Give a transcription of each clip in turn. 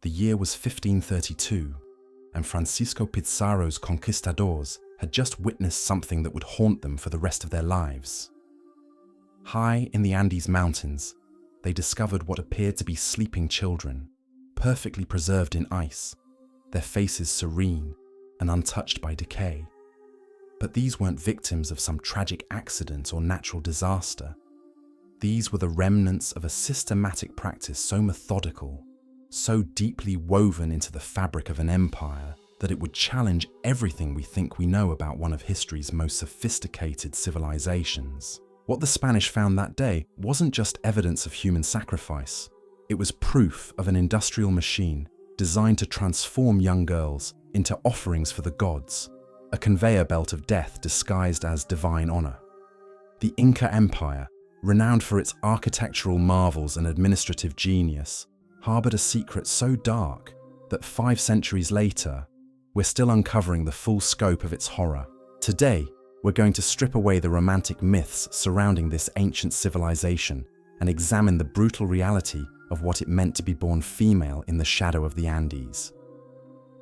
The year was 1532, and Francisco Pizarro's conquistadors had just witnessed something that would haunt them for the rest of their lives. High in the Andes Mountains, they discovered what appeared to be sleeping children, perfectly preserved in ice, their faces serene and untouched by decay. But these weren't victims of some tragic accident or natural disaster. These were the remnants of a systematic practice so methodical, so deeply woven into the fabric of an empire that it would challenge everything we think we know about one of history's most sophisticated civilizations. What the Spanish found that day wasn't just evidence of human sacrifice. It was proof of an industrial machine designed to transform young girls into offerings for the gods, a conveyor belt of death disguised as divine honor. The Inca Empire, renowned for its architectural marvels and administrative genius, harbored a secret so dark that 5 centuries later, we're still uncovering the full scope of its horror. Today, we're going to strip away the romantic myths surrounding this ancient civilization and examine the brutal reality of what it meant to be born female in the shadow of the Andes.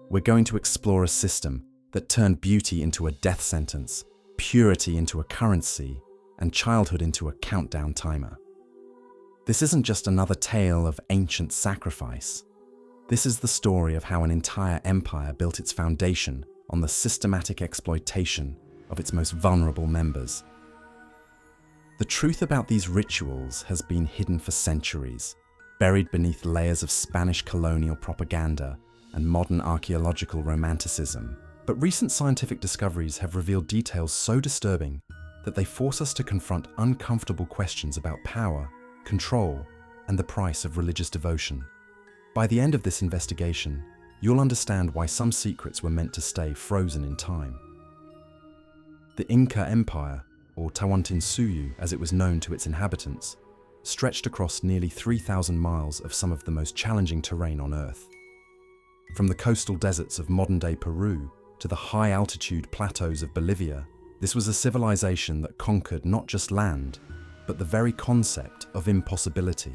We're going to explore a system that turned beauty into a death sentence, purity into a currency, and childhood into a countdown timer. This isn't just another tale of ancient sacrifice. This is the story of how an entire empire built its foundation on the systematic exploitation of its most vulnerable members. The truth about these rituals has been hidden for centuries, buried beneath layers of Spanish colonial propaganda and modern archaeological romanticism. But recent scientific discoveries have revealed details so disturbing that they force us to confront uncomfortable questions about power, control, and the price of religious devotion. By the end of this investigation, you'll understand why some secrets were meant to stay frozen in time. The Inca Empire, or Tawantinsuyu as it was known to its inhabitants, stretched across nearly 3,000 miles of some of the most challenging terrain on Earth. From the coastal deserts of modern-day Peru to the high-altitude plateaus of Bolivia, this was a civilization that conquered not just land, but the very concept of impossibility.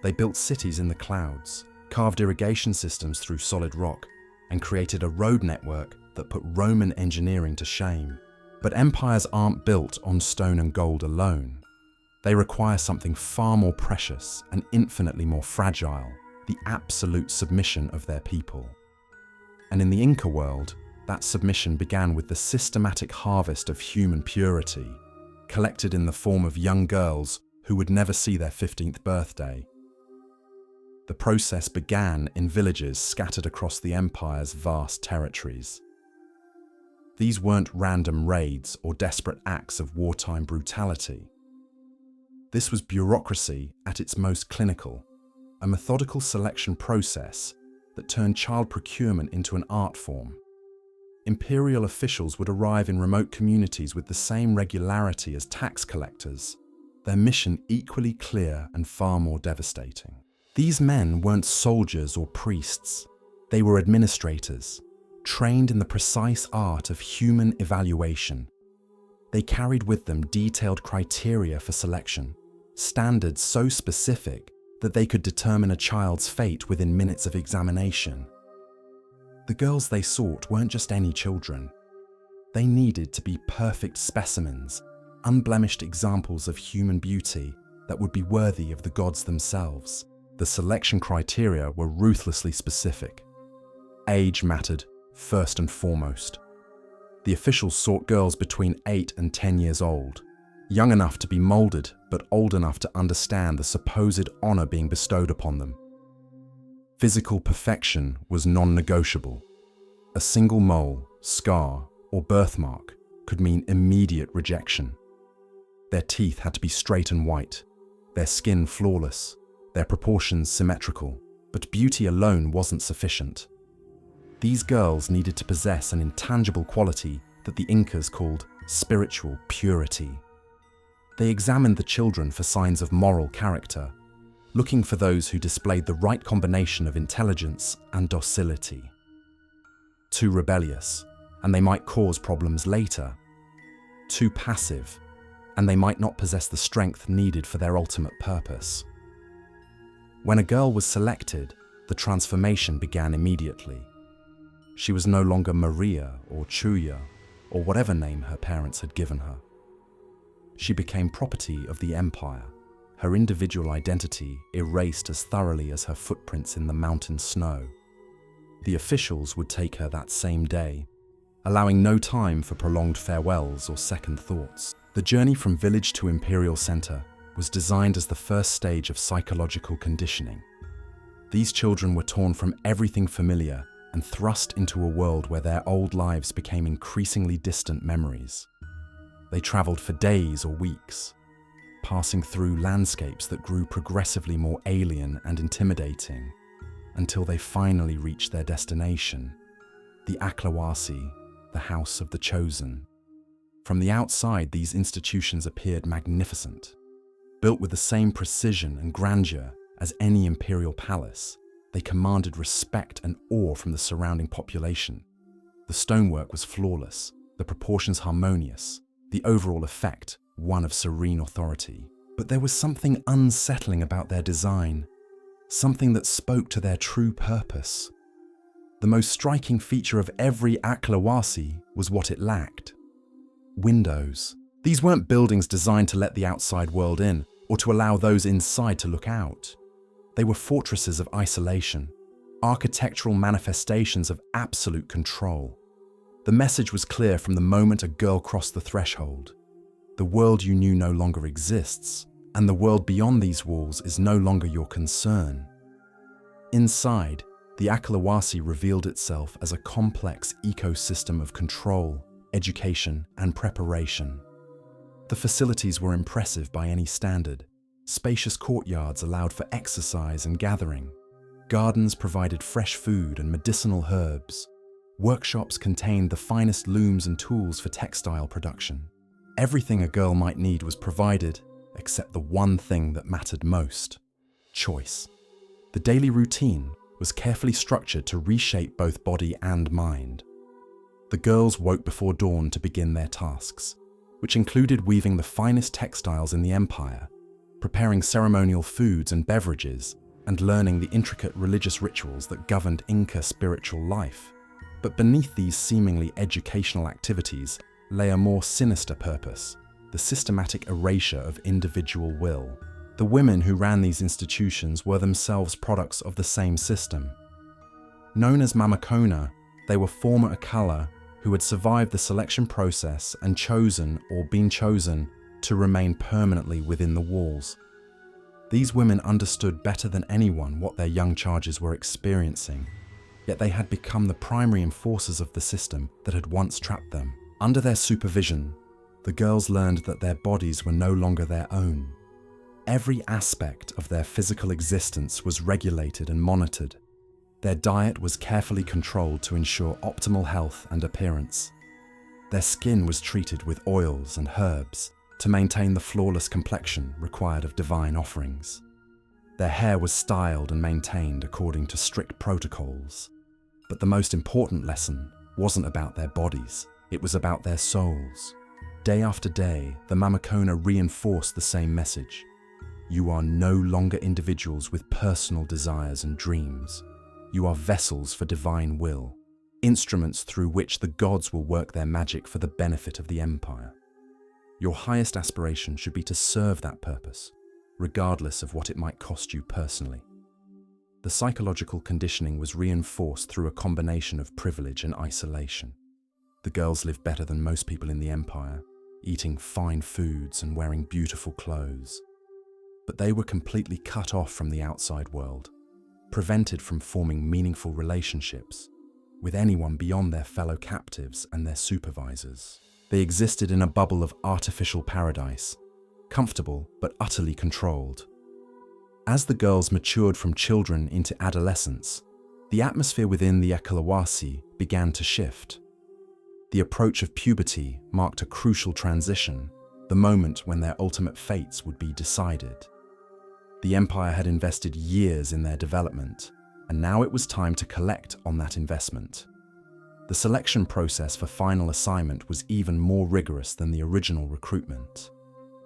They built cities in the clouds, carved irrigation systems through solid rock, and created a road network that put Roman engineering to shame. But empires aren't built on stone and gold alone. They require something far more precious and infinitely more fragile, the absolute submission of their people. And in the Inca world, that submission began with the systematic harvest of human purity, collected in the form of young girls who would never see their 15th birthday. The process began in villages scattered across the empire's vast territories. These weren't random raids or desperate acts of wartime brutality. This was bureaucracy at its most clinical, a methodical selection process that turned child procurement into an art form. Imperial officials would arrive in remote communities with the same regularity as tax collectors, their mission equally clear and far more devastating. These men weren't soldiers or priests. They were administrators, trained in the precise art of human evaluation. They carried with them detailed criteria for selection, standards so specific that they could determine a child's fate within minutes of examination. The girls they sought weren't just any children. They needed to be perfect specimens, unblemished examples of human beauty that would be worthy of the gods themselves. The selection criteria were ruthlessly specific. Age mattered, first and foremost. The officials sought girls between 8 and 10 years old, young enough to be molded but old enough to understand the supposed honor being bestowed upon them. Physical perfection was non-negotiable. A single mole, scar, or birthmark could mean immediate rejection. Their teeth had to be straight and white, their skin flawless, their proportions symmetrical, but beauty alone wasn't sufficient. These girls needed to possess an intangible quality that the Incas called spiritual purity. They examined the children for signs of moral character, looking for those who displayed the right combination of intelligence and docility. Too rebellious, and they might cause problems later. Too passive, and they might not possess the strength needed for their ultimate purpose. When a girl was selected, the transformation began immediately. She was no longer Maria or Chuya or whatever name her parents had given her. She became property of the empire, her individual identity erased as thoroughly as her footprints in the mountain snow. The officials would take her that same day, allowing no time for prolonged farewells or second thoughts. The journey from village to imperial center was designed as the first stage of psychological conditioning. These children were torn from everything familiar and thrust into a world where their old lives became increasingly distant memories. They traveled for days or weeks, passing through landscapes that grew progressively more alien and intimidating until they finally reached their destination, the Aklawasi, the House of the Chosen. From the outside, these institutions appeared magnificent. Built with the same precision and grandeur as any imperial palace, they commanded respect and awe from the surrounding population. The stonework was flawless, the proportions harmonious, the overall effect one of serene authority. But there was something unsettling about their design, something that spoke to their true purpose. The most striking feature of every Aklawasi was what it lacked: windows. These weren't buildings designed to let the outside world in or to allow those inside to look out. They were fortresses of isolation, architectural manifestations of absolute control. The message was clear from the moment a girl crossed the threshold. The world you knew no longer exists, and the world beyond these walls is no longer your concern. Inside, the Aklawasi revealed itself as a complex ecosystem of control, education, and preparation. The facilities were impressive by any standard. Spacious courtyards allowed for exercise and gathering. Gardens provided fresh food and medicinal herbs. Workshops contained the finest looms and tools for textile production. Everything a girl might need was provided, except the one thing that mattered most: choice. The daily routine was carefully structured to reshape both body and mind. The girls woke before dawn to begin their tasks, which included weaving the finest textiles in the empire, preparing ceremonial foods and beverages, and learning the intricate religious rituals that governed Inca spiritual life. But beneath these seemingly educational activities lay a more sinister purpose: the systematic erasure of individual will. The women who ran these institutions were themselves products of the same system. Known as Mamakona, they were former Akala who had survived the selection process and chosen or been chosen to remain permanently within the walls. These women understood better than anyone what their young charges were experiencing, yet they had become the primary enforcers of the system that had once trapped them. Under their supervision, the girls learned that their bodies were no longer their own. Every aspect of their physical existence was regulated and monitored. Their diet was carefully controlled to ensure optimal health and appearance. Their skin was treated with oils and herbs to maintain the flawless complexion required of divine offerings. Their hair was styled and maintained according to strict protocols. But the most important lesson wasn't about their bodies, it was about their souls. Day after day, the Mamakona reinforced the same message. You are no longer individuals with personal desires and dreams. You are vessels for divine will, instruments through which the gods will work their magic for the benefit of the empire. Your highest aspiration should be to serve that purpose, regardless of what it might cost you personally. The psychological conditioning was reinforced through a combination of privilege and isolation. The girls lived better than most people in the empire, eating fine foods and wearing beautiful clothes. But they were completely cut off from the outside world, prevented from forming meaningful relationships with anyone beyond their fellow captives and their supervisors. They existed in a bubble of artificial paradise, comfortable but utterly controlled. As the girls matured from children into adolescence, the atmosphere within the Aklawasi began to shift. The approach of puberty marked a crucial transition, the moment when their ultimate fates would be decided. The empire had invested years in their development, and now it was time to collect on that investment. The selection process for final assignment was even more rigorous than the original recruitment.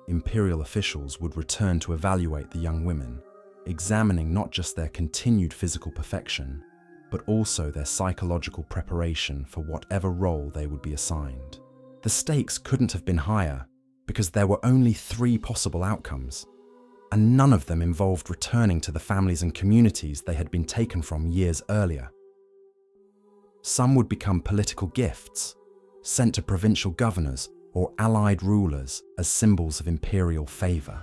Imperial officials would return to evaluate the young women, examining not just their continued physical perfection, but also their psychological preparation for whatever role they would be assigned. The stakes couldn't have been higher because there were only 3 possible outcomes, and none of them involved returning to the families and communities they had been taken from years earlier. Some would become political gifts, sent to provincial governors or allied rulers as symbols of imperial favour.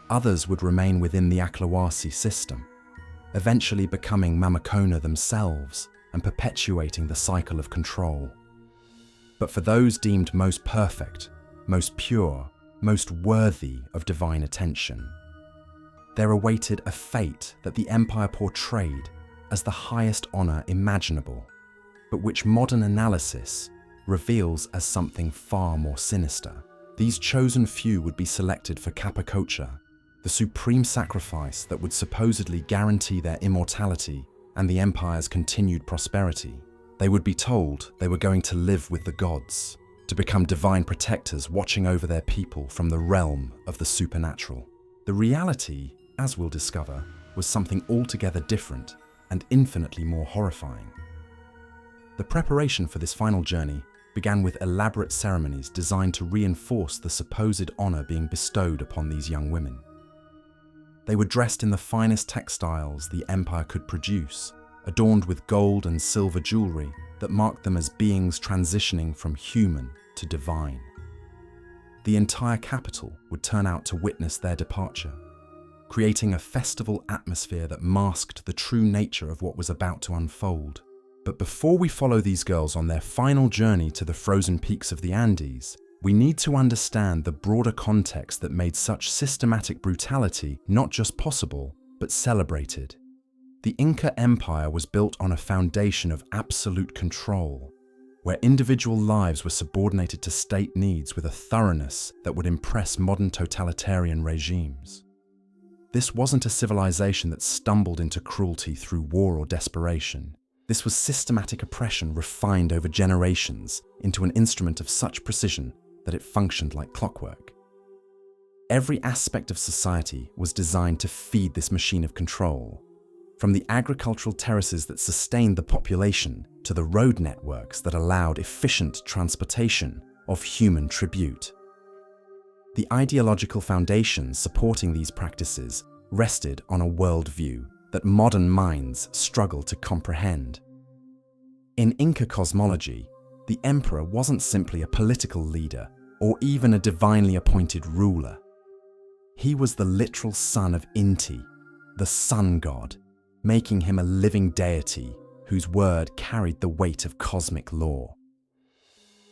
Others would remain within the Aklawasi system, eventually becoming Mamakona themselves and perpetuating the cycle of control. But for those deemed most perfect, most pure, most worthy of divine attention, there awaited a fate that the empire portrayed as the highest honour imaginable, but which modern analysis reveals as something far more sinister. These chosen few would be selected for Kapakocha, the supreme sacrifice that would supposedly guarantee their immortality and the empire's continued prosperity. They would be told they were going to live with the gods, to become divine protectors watching over their people from the realm of the supernatural. The reality, as we'll discover, was something altogether different and infinitely more horrifying. The preparation for this final journey began with elaborate ceremonies designed to reinforce the supposed honour being bestowed upon these young women. They were dressed in the finest textiles the empire could produce, adorned with gold and silver jewellery that marked them as beings transitioning from human to divine. The entire capital would turn out to witness their departure, creating a festival atmosphere that masked the true nature of what was about to unfold. But before we follow these girls on their final journey to the frozen peaks of the Andes, we need to understand the broader context that made such systematic brutality not just possible, but celebrated. The Inca Empire was built on a foundation of absolute control, where individual lives were subordinated to state needs with a thoroughness that would impress modern totalitarian regimes. This wasn't a civilization that stumbled into cruelty through war or desperation. This was systematic oppression refined over generations into an instrument of such precision that it functioned like clockwork. Every aspect of society was designed to feed this machine of control, from the agricultural terraces that sustained the population to the road networks that allowed efficient transportation of human tribute. The ideological foundations supporting these practices rested on a worldview that modern minds struggle to comprehend. In Inca cosmology, the emperor wasn't simply a political leader or even a divinely appointed ruler. He was the literal son of Inti, the sun god, making him a living deity whose word carried the weight of cosmic law.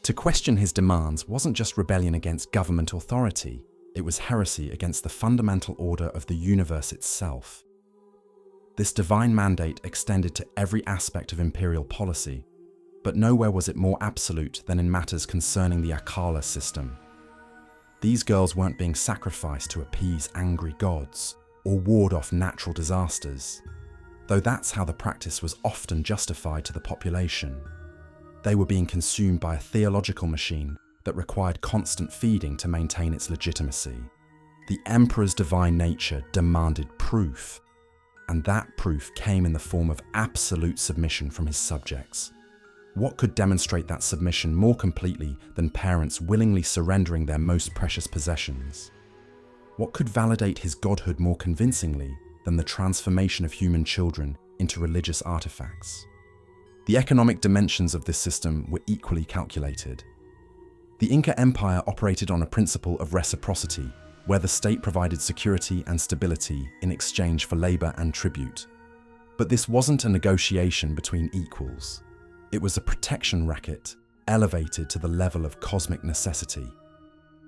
To question his demands wasn't just rebellion against government authority, it was heresy against the fundamental order of the universe itself. This divine mandate extended to every aspect of imperial policy, but nowhere was it more absolute than in matters concerning the Akala system. These girls weren't being sacrificed to appease angry gods or ward off natural disasters, though that's how the practice was often justified to the population. They were being consumed by a theological machine that required constant feeding to maintain its legitimacy. The emperor's divine nature demanded proof, and that proof came in the form of absolute submission from his subjects. What could demonstrate that submission more completely than parents willingly surrendering their most precious possessions? What could validate his godhood more convincingly than the transformation of human children into religious artifacts? The economic dimensions of this system were equally calculated. The Inca Empire operated on a principle of reciprocity, where the state provided security and stability in exchange for labor and tribute. But this wasn't a negotiation between equals. It was a protection racket elevated to the level of cosmic necessity.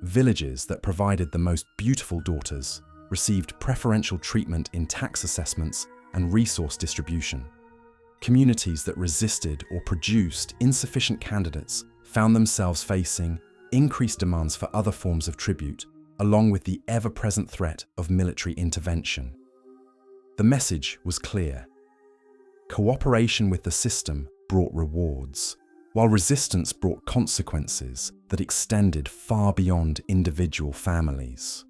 Villages that provided the most beautiful daughters received preferential treatment in tax assessments and resource distribution. Communities that resisted or produced insufficient candidates found themselves facing increased demands for other forms of tribute, along with the ever-present threat of military intervention. The message was clear. Cooperation with the system brought rewards, while resistance brought consequences that extended far beyond individual families.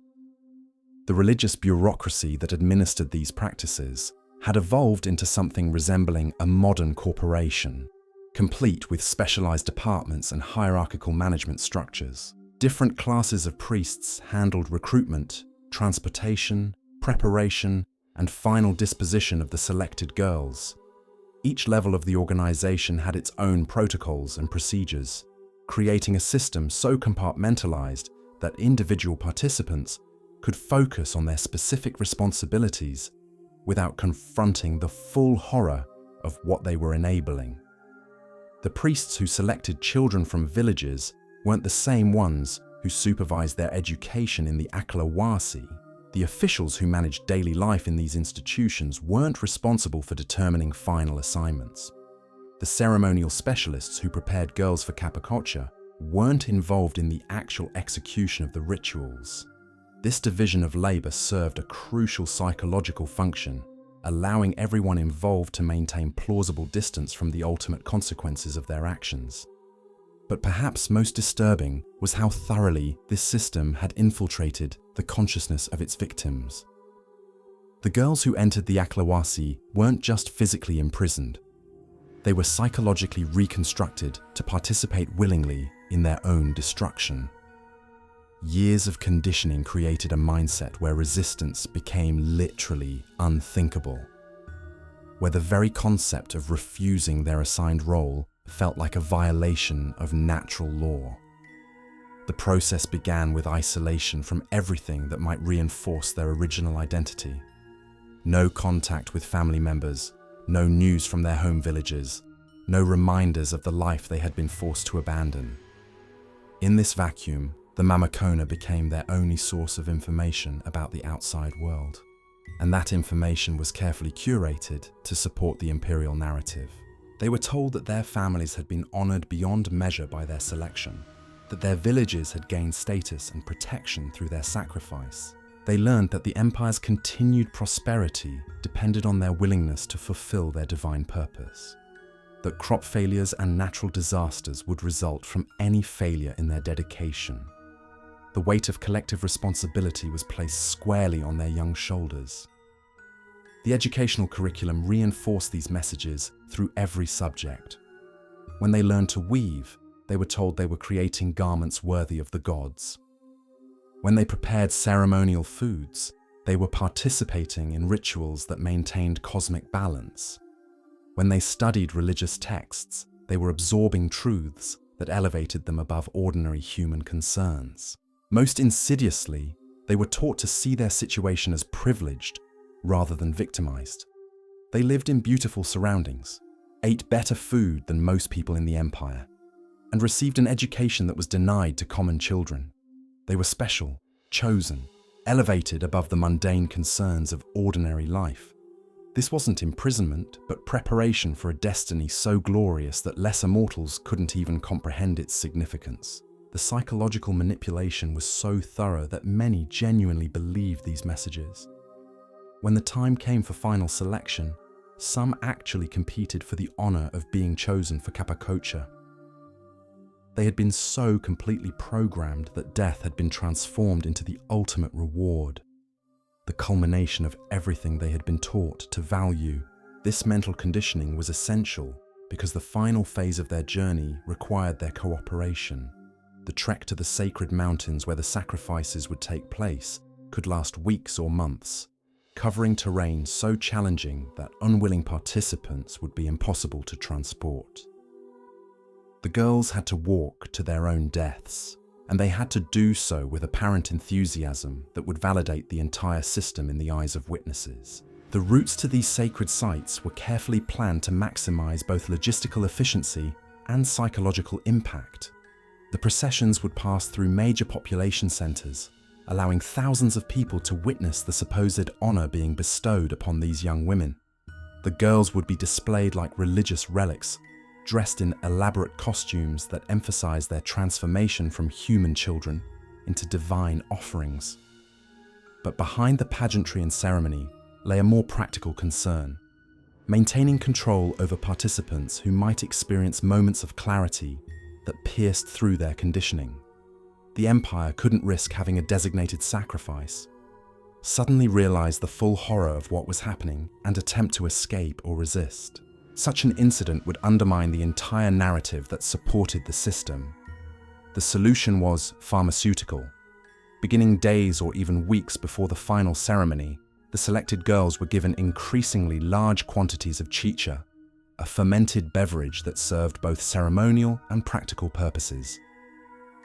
The religious bureaucracy that administered these practices had evolved into something resembling a modern corporation, complete with specialized departments and hierarchical management structures. Different classes of priests handled recruitment, transportation, preparation, and final disposition of the selected girls. Each level of the organization had its own protocols and procedures, creating a system so compartmentalized that individual participants could focus on their specific responsibilities without confronting the full horror of what they were enabling. The priests who selected children from villages weren't the same ones who supervised their education in the Aklawasi. The officials who managed daily life in these institutions weren't responsible for determining final assignments. The ceremonial specialists who prepared girls for capacocha weren't involved in the actual execution of the rituals. This division of labor served a crucial psychological function, allowing everyone involved to maintain plausible distance from the ultimate consequences of their actions. But perhaps most disturbing was how thoroughly this system had infiltrated the consciousness of its victims. The girls who entered the Aklawasi weren't just physically imprisoned. They were psychologically reconstructed to participate willingly in their own destruction. Years of conditioning created a mindset where resistance became literally unthinkable, where the very concept of refusing their assigned role felt like a violation of natural law. The process began with isolation from everything that might reinforce their original identity. No contact with family members, no news from their home villages, no reminders of the life they had been forced to abandon. In this vacuum, the Mamakona became their only source of information about the outside world. And that information was carefully curated to support the imperial narrative. They were told that their families had been honored beyond measure by their selection, that their villages had gained status and protection through their sacrifice. They learned that the empire's continued prosperity depended on their willingness to fulfill their divine purpose, that crop failures and natural disasters would result from any failure in their dedication. The weight of collective responsibility was placed squarely on their young shoulders. The educational curriculum reinforced these messages through every subject. When they learned to weave, they were told they were creating garments worthy of the gods. When they prepared ceremonial foods, they were participating in rituals that maintained cosmic balance. When they studied religious texts, they were absorbing truths that elevated them above ordinary human concerns. Most insidiously, they were taught to see their situation as privileged rather than victimized. They lived in beautiful surroundings, ate better food than most people in the empire, and received an education that was denied to common children. They were special, chosen, elevated above the mundane concerns of ordinary life. This wasn't imprisonment, but preparation for a destiny so glorious that lesser mortals couldn't even comprehend its significance. The psychological manipulation was so thorough that many genuinely believed these messages. When the time came for final selection, some actually competed for the honor of being chosen for capacocha. They had been so completely programmed that death had been transformed into the ultimate reward, the culmination of everything they had been taught to value. This mental conditioning was essential because the final phase of their journey required their cooperation. The trek to the sacred mountains where the sacrifices would take place could last weeks or months, covering terrain so challenging that unwilling participants would be impossible to transport. The girls had to walk to their own deaths, and they had to do so with apparent enthusiasm that would validate the entire system in the eyes of witnesses. The routes to these sacred sites were carefully planned to maximize both logistical efficiency and psychological impact. The processions would pass through major population centers, allowing thousands of people to witness the supposed honor being bestowed upon these young women. The girls would be displayed like religious relics, dressed in elaborate costumes that emphasized their transformation from human children into divine offerings. But behind the pageantry and ceremony lay a more practical concern: maintaining control over participants who might experience moments of clarity that pierced through their conditioning. The empire couldn't risk having a designated sacrifice. suddenly realize the full horror of what was happening and attempt to escape or resist. Such an incident would undermine the entire narrative that supported the system. The solution was pharmaceutical. Beginning days or even weeks before the final ceremony, the selected girls were given increasingly large quantities of chicha, a fermented beverage that served both ceremonial and practical purposes.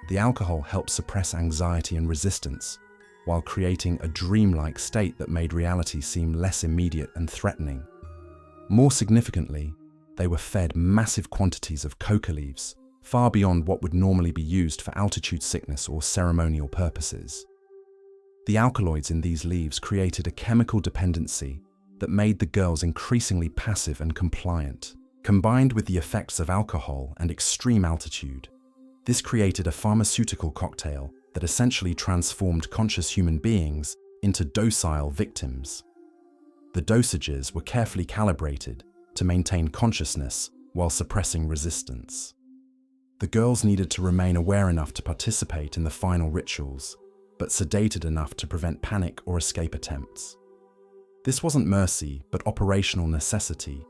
The alcohol helped suppress anxiety and resistance, while creating a dreamlike state that made reality seem less immediate and threatening. More significantly, they were fed massive quantities of coca leaves, far beyond what would normally be used for altitude sickness or ceremonial purposes. The alkaloids in these leaves created a chemical dependency that made the girls increasingly passive and compliant. Combined with the effects of alcohol and extreme altitude, this created a pharmaceutical cocktail that essentially transformed conscious human beings into docile victims. The dosages were carefully calibrated to maintain consciousness while suppressing resistance. The girls needed to remain aware enough to participate in the final rituals, but sedated enough to prevent panic or escape attempts. This wasn't mercy, but operational necessity,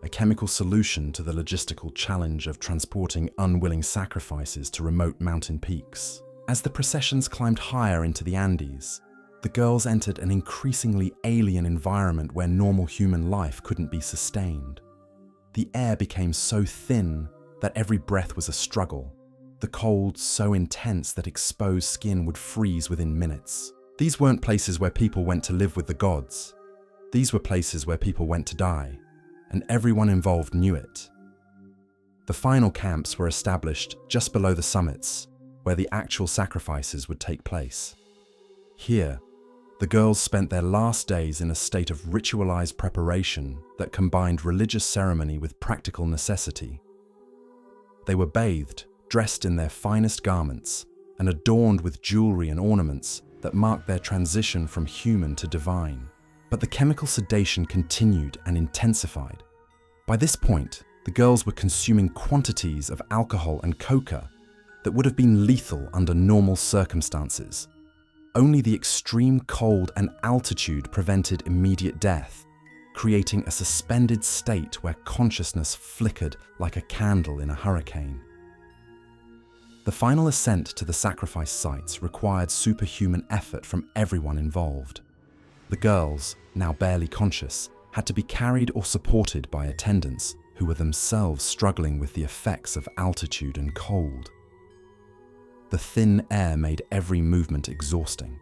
a chemical solution to the logistical challenge of transporting unwilling sacrifices to remote mountain peaks. As the processions climbed higher into the Andes, the girls entered an increasingly alien environment where normal human life couldn't be sustained. The air became so thin that every breath was a struggle, the cold so intense that exposed skin would freeze within minutes. These weren't places where people went to live with the gods. These were places where people went to die, and everyone involved knew it. The final camps were established just below the summits, where the actual sacrifices would take place. Here, the girls spent their last days in a state of ritualized preparation that combined religious ceremony with practical necessity. They were bathed, dressed in their finest garments, and adorned with jewelry and ornaments that marked their transition from human to divine. But the chemical sedation continued and intensified. By this point, the girls were consuming quantities of alcohol and coca that would have been lethal under normal circumstances. Only the extreme cold and altitude prevented immediate death, creating a suspended state where consciousness flickered like a candle in a hurricane. The final ascent to the sacrifice sites required superhuman effort from everyone involved. The girls, now barely conscious, had to be carried or supported by attendants who were themselves struggling with the effects of altitude and cold. The thin air made every movement exhausting.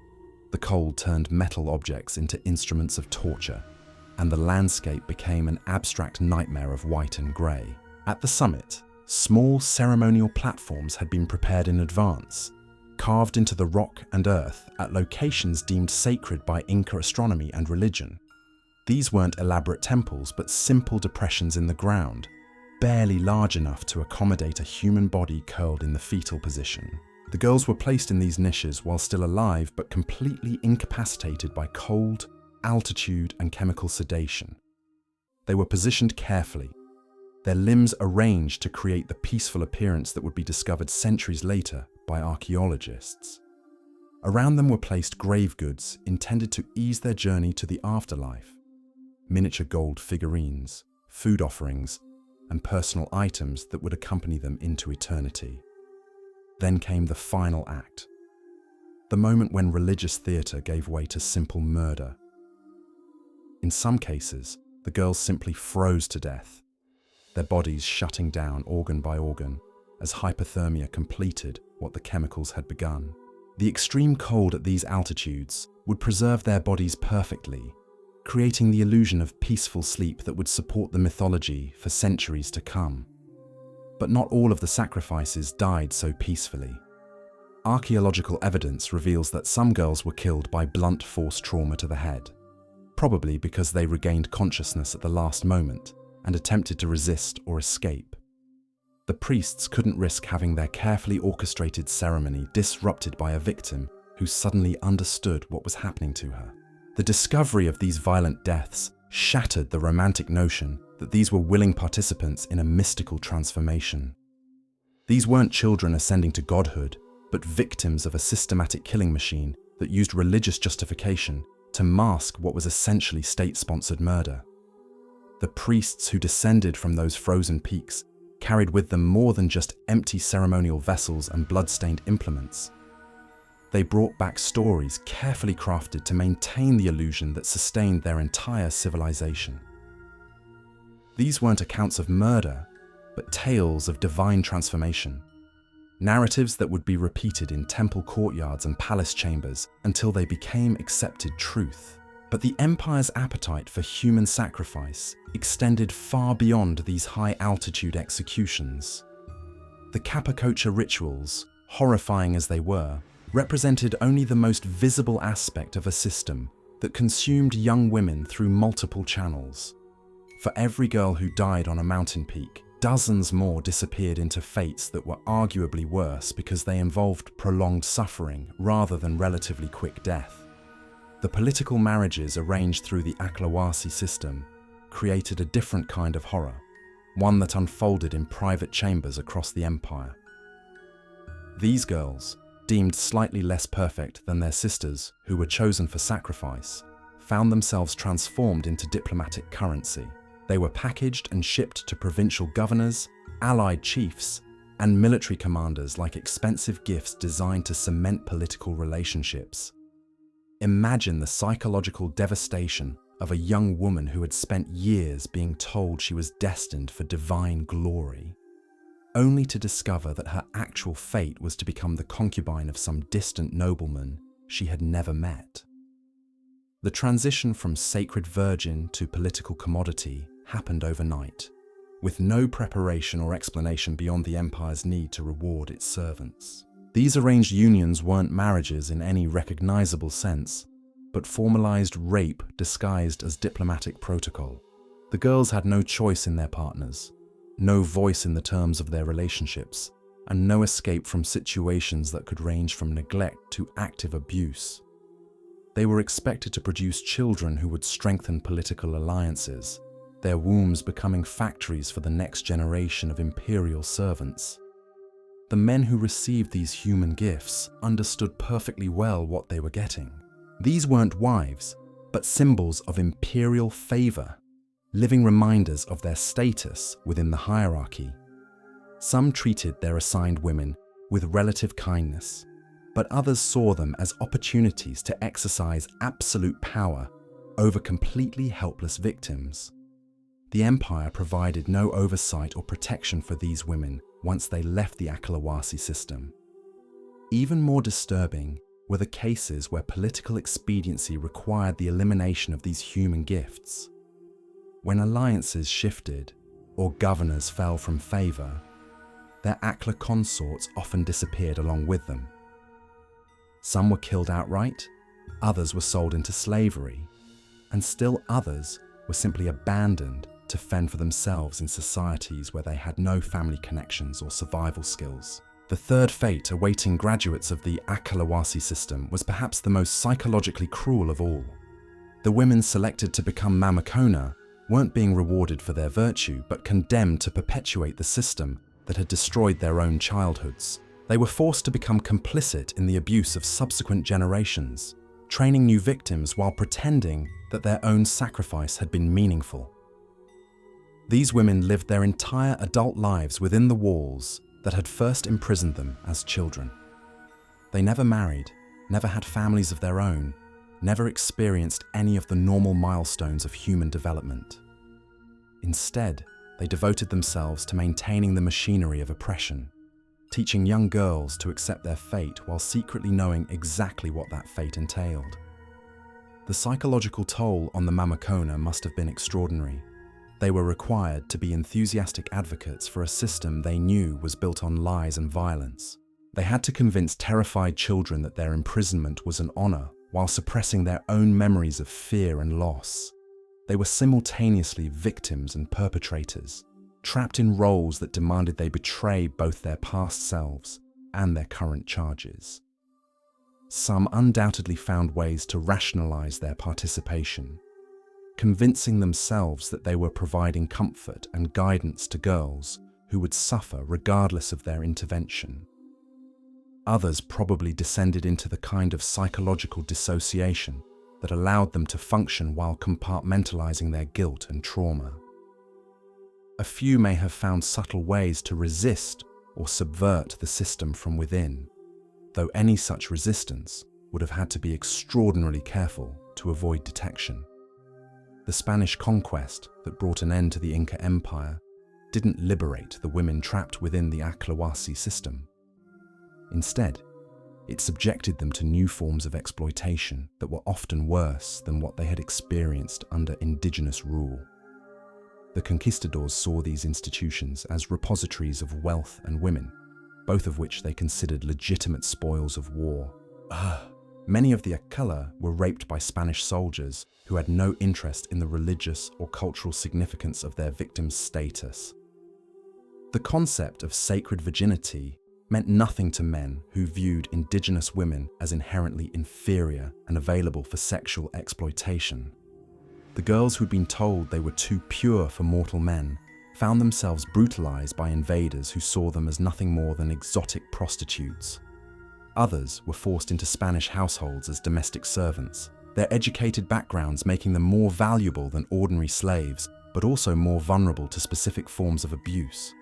The cold turned metal objects into instruments of torture, and the landscape became an abstract nightmare of white and grey. At the summit, small ceremonial platforms had been prepared in advance, carved into the rock and earth at locations deemed sacred by Inca astronomy and religion. These weren't elaborate temples, but simple depressions in the ground, barely large enough to accommodate a human body curled in the fetal position. The girls were placed in these niches while still alive, but completely incapacitated by cold, altitude, and chemical sedation. They were positioned carefully, their limbs arranged to create the peaceful appearance that would be discovered centuries later by archaeologists. Around them were placed grave goods intended to ease their journey to the afterlife. Miniature gold figurines, food offerings, and personal items that would accompany them into eternity. Then came the final act, the moment when religious theatre gave way to simple murder. In some cases, the girls simply froze to death, their bodies shutting down organ by organ as hypothermia completed what the chemicals had begun. The extreme cold at these altitudes would preserve their bodies perfectly, creating the illusion of peaceful sleep that would support the mythology for centuries to come. But not all of the sacrifices died so peacefully. Archaeological evidence reveals that some girls were killed by blunt force trauma to the head, probably because they regained consciousness at the last moment and attempted to resist or escape. The priests couldn't risk having their carefully orchestrated ceremony disrupted by a victim who suddenly understood what was happening to her. The discovery of these violent deaths shattered the romantic notion that these were willing participants in a mystical transformation. These weren't children ascending to godhood, but victims of a systematic killing machine that used religious justification to mask what was essentially state-sponsored murder. The priests who descended from those frozen peaks carried with them more than just empty ceremonial vessels and blood-stained implements. They brought back stories carefully crafted to maintain the illusion that sustained their entire civilization. These weren't accounts of murder, but tales of divine transformation. Narratives that would be repeated in temple courtyards and palace chambers until they became accepted truth. But the empire's appetite for human sacrifice extended far beyond these high-altitude executions. The Capacocha rituals, horrifying as they were, represented only the most visible aspect of a system that consumed young women through multiple channels. For every girl who died on a mountain peak, dozens more disappeared into fates that were arguably worse because they involved prolonged suffering rather than relatively quick death. The political marriages arranged through the Aklawasi system created a different kind of horror, one that unfolded in private chambers across the empire. These girls, deemed slightly less perfect than their sisters who were chosen for sacrifice, found themselves transformed into diplomatic currency. They were packaged and shipped to provincial governors, allied chiefs, and military commanders like expensive gifts designed to cement political relationships. Imagine the psychological devastation of a young woman who had spent years being told she was destined for divine glory, only to discover that her actual fate was to become the concubine of some distant nobleman she had never met. The transition from sacred virgin to political commodity happened overnight, with no preparation or explanation beyond the empire's need to reward its servants. These arranged unions weren't marriages in any recognizable sense, but formalized rape disguised as diplomatic protocol. The girls had no choice in their partners, no voice in the terms of their relationships, and no escape from situations that could range from neglect to active abuse. They were expected to produce children who would strengthen political alliances, their wombs becoming factories for the next generation of imperial servants. The men who received these human gifts understood perfectly well what they were getting. These weren't wives, but symbols of imperial favor, living reminders of their status within the hierarchy. Some treated their assigned women with relative kindness, but others saw them as opportunities to exercise absolute power over completely helpless victims. The empire provided no oversight or protection for these women once they left the Aklawasi system. Even more disturbing were the cases where political expediency required the elimination of these human gifts. When alliances shifted or governors fell from favor, their Akla consorts often disappeared along with them. Some were killed outright, others were sold into slavery, and still others were simply abandoned to fend for themselves in societies where they had no family connections or survival skills. The third fate awaiting graduates of the Aklawasi system was perhaps the most psychologically cruel of all. The women selected to become Mamakona weren't being rewarded for their virtue, but condemned to perpetuate the system that had destroyed their own childhoods. They were forced to become complicit in the abuse of subsequent generations, training new victims while pretending that their own sacrifice had been meaningful. These women lived their entire adult lives within the walls that had first imprisoned them as children. They never married, never had families of their own, never experienced any of the normal milestones of human development. Instead, they devoted themselves to maintaining the machinery of oppression, teaching young girls to accept their fate while secretly knowing exactly what that fate entailed. The psychological toll on the Mamakona must have been extraordinary. They were required to be enthusiastic advocates for a system they knew was built on lies and violence. They had to convince terrified children that their imprisonment was an honor while suppressing their own memories of fear and loss. They were simultaneously victims and perpetrators, trapped in roles that demanded they betray both their past selves and their current charges. Some undoubtedly found ways to rationalize their participation, convincing themselves that they were providing comfort and guidance to girls who would suffer regardless of their intervention. Others probably descended into the kind of psychological dissociation that allowed them to function while compartmentalizing their guilt and trauma. A few may have found subtle ways to resist or subvert the system from within, though any such resistance would have had to be extraordinarily careful to avoid detection. The Spanish conquest that brought an end to the Inca Empire didn't liberate the women trapped within the Aklawasi system. Instead, it subjected them to new forms of exploitation that were often worse than what they had experienced under indigenous rule. The conquistadors saw these institutions as repositories of wealth and women, both of which they considered legitimate spoils of war. Many of the Akala were raped by Spanish soldiers who had no interest in the religious or cultural significance of their victims' status. The concept of sacred virginity meant nothing to men who viewed indigenous women as inherently inferior and available for sexual exploitation. The girls who'd been told they were too pure for mortal men found themselves brutalized by invaders who saw them as nothing more than exotic prostitutes. Others were forced into Spanish households as domestic servants, their educated backgrounds making them more valuable than ordinary slaves, but also more vulnerable to specific forms of abuse.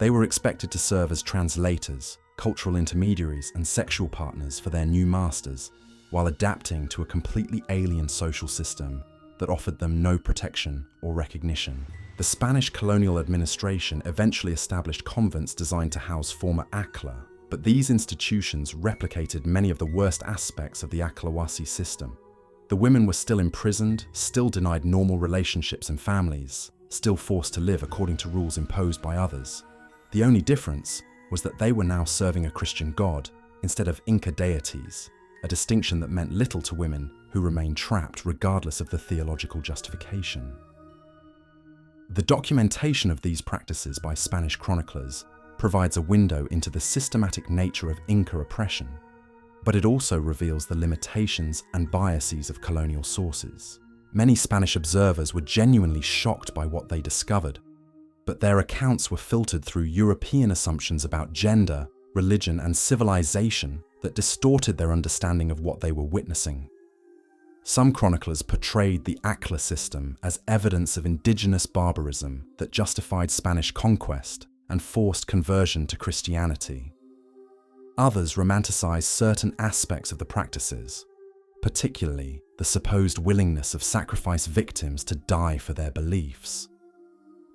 They were expected to serve as translators, cultural intermediaries, and sexual partners for their new masters, while adapting to a completely alien social system that offered them no protection or recognition. The Spanish colonial administration eventually established convents designed to house former Akla, but these institutions replicated many of the worst aspects of the Aklawasi system. The women were still imprisoned, still denied normal relationships and families, still forced to live according to rules imposed by others. The only difference was that they were now serving a Christian god instead of Inca deities, a distinction that meant little to women who remained trapped regardless of the theological justification. The documentation of these practices by Spanish chroniclers provides a window into the systematic nature of Inca oppression, but it also reveals the limitations and biases of colonial sources. Many Spanish observers were genuinely shocked by what they discovered, but their accounts were filtered through European assumptions about gender, religion, and civilization that distorted their understanding of what they were witnessing. Some chroniclers portrayed the Akla system as evidence of indigenous barbarism that justified Spanish conquest and forced conversion to Christianity. Others romanticized certain aspects of the practices, particularly the supposed willingness of sacrifice victims to die for their beliefs.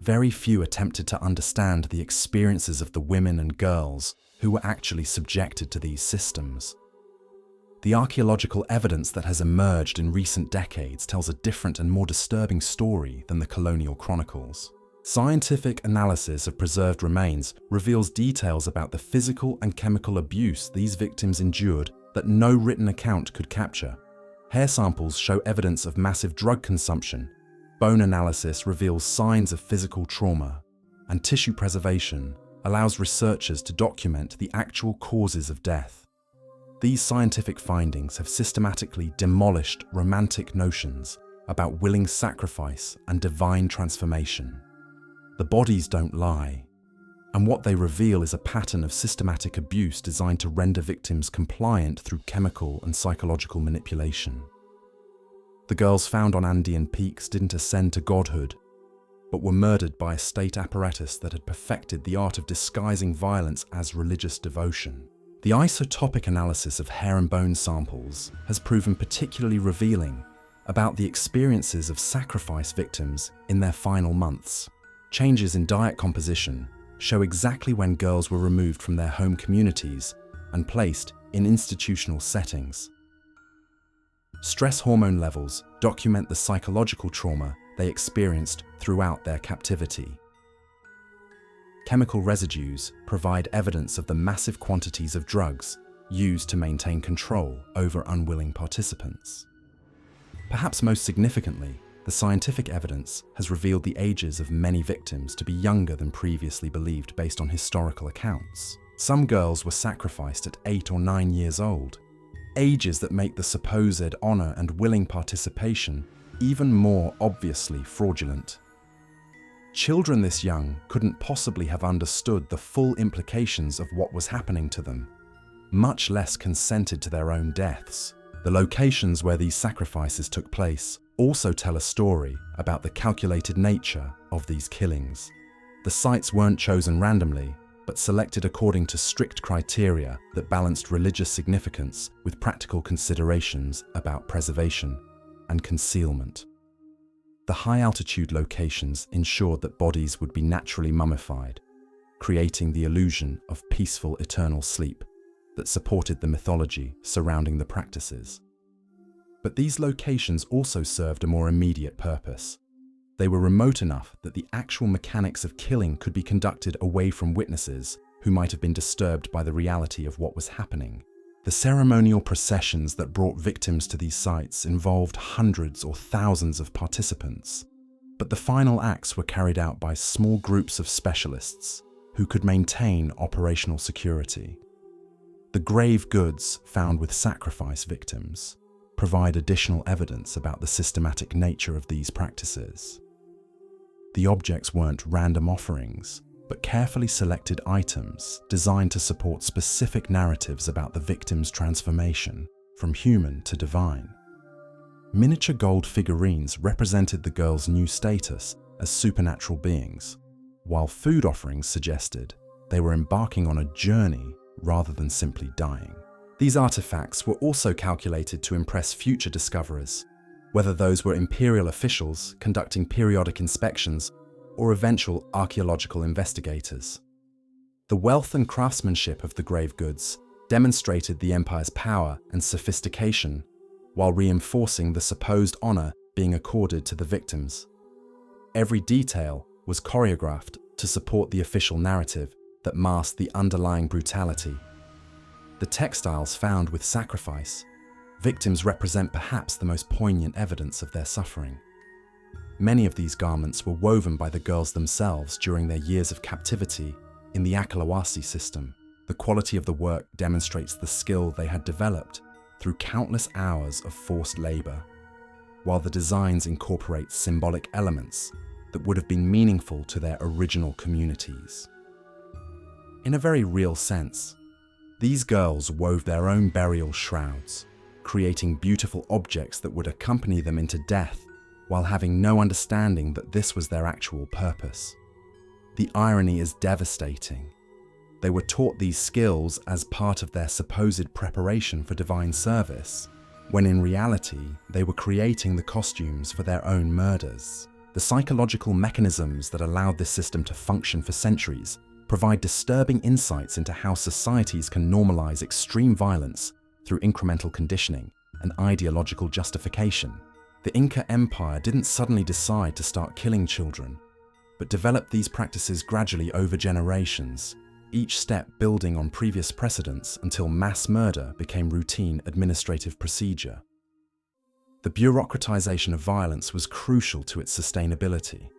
Very few attempted to understand the experiences of the women and girls who were actually subjected to these systems. The archaeological evidence that has emerged in recent decades tells a different and more disturbing story than the colonial chronicles. Scientific analysis of preserved remains reveals details about the physical and chemical abuse these victims endured that no written account could capture. Hair samples show evidence of massive drug consumption. Bone analysis reveals signs of physical trauma, and tissue preservation allows researchers to document the actual causes of death. These scientific findings have systematically demolished romantic notions about willing sacrifice and divine transformation. The bodies don't lie, and what they reveal is a pattern of systematic abuse designed to render victims compliant through chemical and psychological manipulation. The girls found on Andean peaks didn't ascend to godhood, but were murdered by a state apparatus that had perfected the art of disguising violence as religious devotion. The isotopic analysis of hair and bone samples has proven particularly revealing about the experiences of sacrifice victims in their final months. Changes in diet composition show exactly when girls were removed from their home communities and placed in institutional settings. Stress hormone levels document the psychological trauma they experienced throughout their captivity. Chemical residues provide evidence of the massive quantities of drugs used to maintain control over unwilling participants. Perhaps most significantly, the scientific evidence has revealed the ages of many victims to be younger than previously believed based on historical accounts. Some girls were sacrificed at 8 or 9 years old, ages that make the supposed honor and willing participation even more obviously fraudulent. Children this young couldn't possibly have understood the full implications of what was happening to them, much less consented to their own deaths. The locations where these sacrifices took place also tell a story about the calculated nature of these killings. The sites weren't chosen randomly, but selected according to strict criteria that balanced religious significance with practical considerations about preservation and concealment. The high-altitude locations ensured that bodies would be naturally mummified, creating the illusion of peaceful eternal sleep that supported the mythology surrounding the practices. But these locations also served a more immediate purpose. They were remote enough that the actual mechanics of killing could be conducted away from witnesses who might have been disturbed by the reality of what was happening. The ceremonial processions that brought victims to these sites involved hundreds or thousands of participants, but the final acts were carried out by small groups of specialists who could maintain operational security. The grave goods found with sacrifice victims provide additional evidence about the systematic nature of these practices. The objects weren't random offerings, but carefully selected items designed to support specific narratives about the victim's transformation from human to divine. Miniature gold figurines represented the girls' new status as supernatural beings, while food offerings suggested they were embarking on a journey rather than simply dying. These artifacts were also calculated to impress future discoverers, whether those were imperial officials conducting periodic inspections or eventual archaeological investigators. The wealth and craftsmanship of the grave goods demonstrated the empire's power and sophistication, while reinforcing the supposed honor being accorded to the victims. Every detail was choreographed to support the official narrative that masked the underlying brutality. The textiles found with sacrifice victims represent perhaps the most poignant evidence of their suffering. Many of these garments were woven by the girls themselves during their years of captivity in the Aklawasi system. The quality of the work demonstrates the skill they had developed through countless hours of forced labor, while the designs incorporate symbolic elements that would have been meaningful to their original communities. In a very real sense, these girls wove their own burial shrouds, creating beautiful objects that would accompany them into death while having no understanding that this was their actual purpose. The irony is devastating. They were taught these skills as part of their supposed preparation for divine service, when in reality they were creating the costumes for their own murders. The psychological mechanisms that allowed this system to function for centuries provide disturbing insights into how societies can normalize extreme violence through incremental conditioning and ideological justification. The Inca Empire didn't suddenly decide to start killing children, but developed these practices gradually over generations, each step building on previous precedents until mass murder became routine administrative procedure. The bureaucratization of violence was crucial to its sustainability.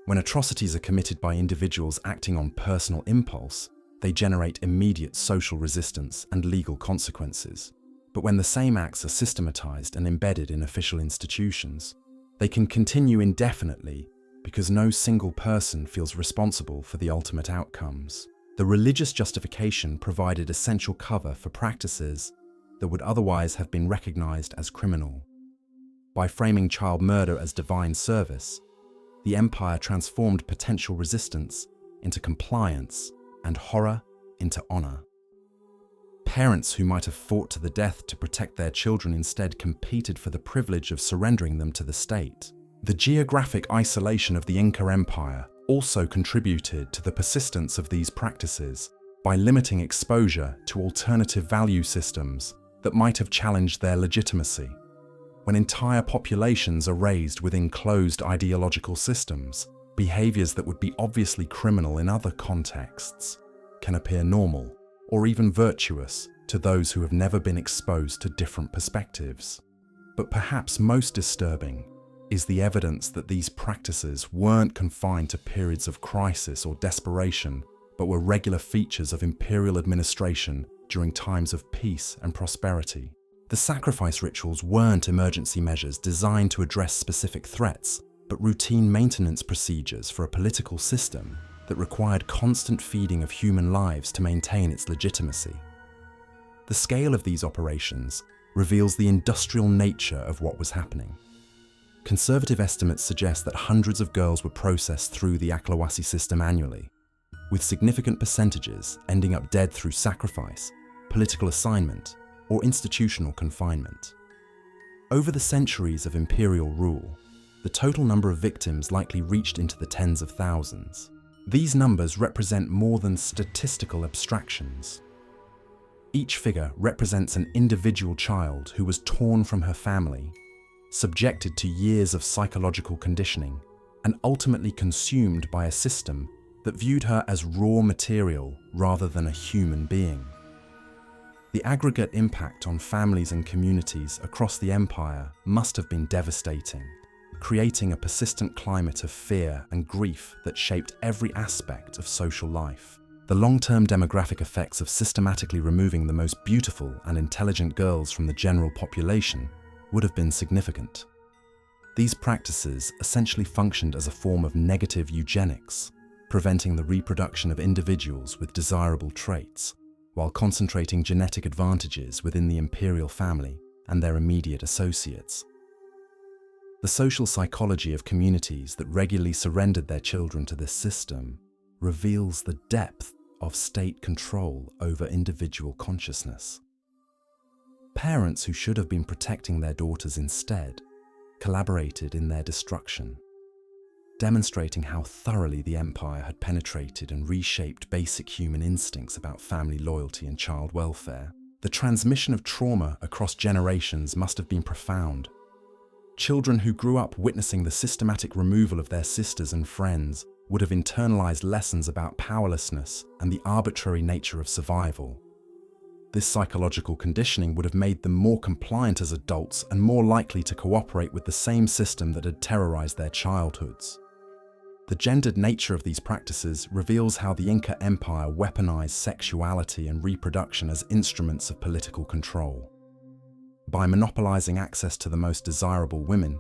When atrocities are committed by individuals acting on personal impulse, they generate immediate social resistance and legal consequences. But when the same acts are systematized and embedded in official institutions, they can continue indefinitely because no single person feels responsible for the ultimate outcomes. The religious justification provided essential cover for practices that would otherwise have been recognized as criminal. By framing child murder as divine service, the empire transformed potential resistance into compliance and horror into honor. Parents who might have fought to the death to protect their children instead competed for the privilege of surrendering them to the state. The geographic isolation of the Inca Empire also contributed to the persistence of these practices by limiting exposure to alternative value systems that might have challenged their legitimacy. When entire populations are raised within closed ideological systems, behaviors that would be obviously criminal in other contexts can appear normal or even virtuous to those who have never been exposed to different perspectives. But perhaps most disturbing is the evidence that these practices weren't confined to periods of crisis or desperation, but were regular features of imperial administration during times of peace and prosperity. The sacrifice rituals weren't emergency measures designed to address specific threats, but routine maintenance procedures for a political system that required constant feeding of human lives to maintain its legitimacy. The scale of these operations reveals the industrial nature of what was happening. Conservative estimates suggest that hundreds of girls were processed through the Aklawasi system annually, with significant percentages ending up dead through sacrifice, political assignment, or institutional confinement. Over the centuries of imperial rule, the total number of victims likely reached into the tens of thousands. These numbers represent more than statistical abstractions. Each figure represents an individual child who was torn from her family, subjected to years of psychological conditioning, and ultimately consumed by a system that viewed her as raw material rather than a human being. The aggregate impact on families and communities across the empire must have been devastating, creating a persistent climate of fear and grief that shaped every aspect of social life. The long-term demographic effects of systematically removing the most beautiful and intelligent girls from the general population would have been significant. These practices essentially functioned as a form of negative eugenics, preventing the reproduction of individuals with desirable traits, while concentrating genetic advantages within the imperial family and their immediate associates. The social psychology of communities that regularly surrendered their children to this system reveals the depth of state control over individual consciousness. Parents who should have been protecting their daughters instead collaborated in their destruction, demonstrating how thoroughly the empire had penetrated and reshaped basic human instincts about family loyalty and child welfare. The transmission of trauma across generations must have been profound. Children who grew up witnessing the systematic removal of their sisters and friends would have internalized lessons about powerlessness and the arbitrary nature of survival. This psychological conditioning would have made them more compliant as adults and more likely to cooperate with the same system that had terrorized their childhoods. The gendered nature of these practices reveals how the Inca Empire weaponized sexuality and reproduction as instruments of political control. By monopolizing access to the most desirable women,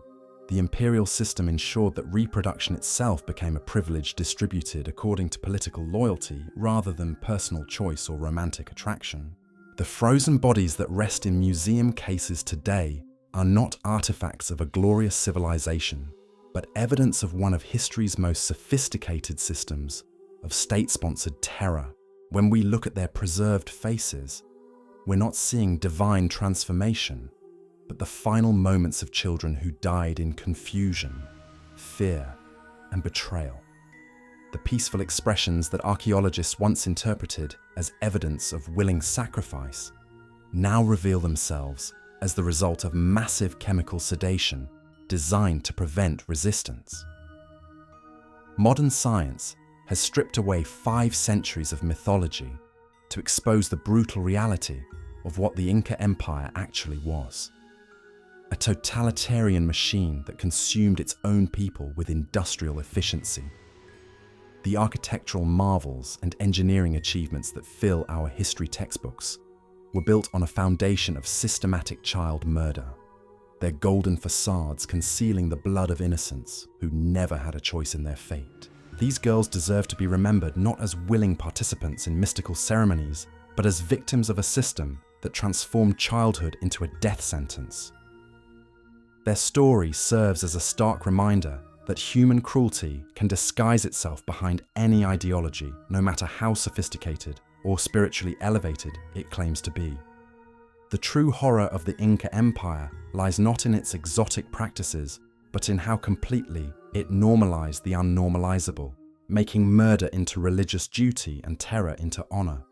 the imperial system ensured that reproduction itself became a privilege distributed according to political loyalty rather than personal choice or romantic attraction. The frozen bodies that rest in museum cases today are not artifacts of a glorious civilization, but evidence of one of history's most sophisticated systems of state-sponsored terror. When we look at their preserved faces, we're not seeing divine transformation, but the final moments of children who died in confusion, fear, and betrayal. The peaceful expressions that archaeologists once interpreted as evidence of willing sacrifice now reveal themselves as the result of massive chemical sedation designed to prevent resistance. Modern science has stripped away 5 centuries of mythology to expose the brutal reality of what the Inca Empire actually was. A totalitarian machine that consumed its own people with industrial efficiency. The architectural marvels and engineering achievements that fill our history textbooks were built on a foundation of systematic child murder, their golden facades concealing the blood of innocents who never had a choice in their fate. These girls deserve to be remembered not as willing participants in mystical ceremonies, but as victims of a system that transformed childhood into a death sentence. Their story serves as a stark reminder that human cruelty can disguise itself behind any ideology, no matter how sophisticated or spiritually elevated it claims to be. The true horror of the Inca Empire lies not in its exotic practices, but in how completely it normalized the unnormalizable, making murder into religious duty and terror into honor.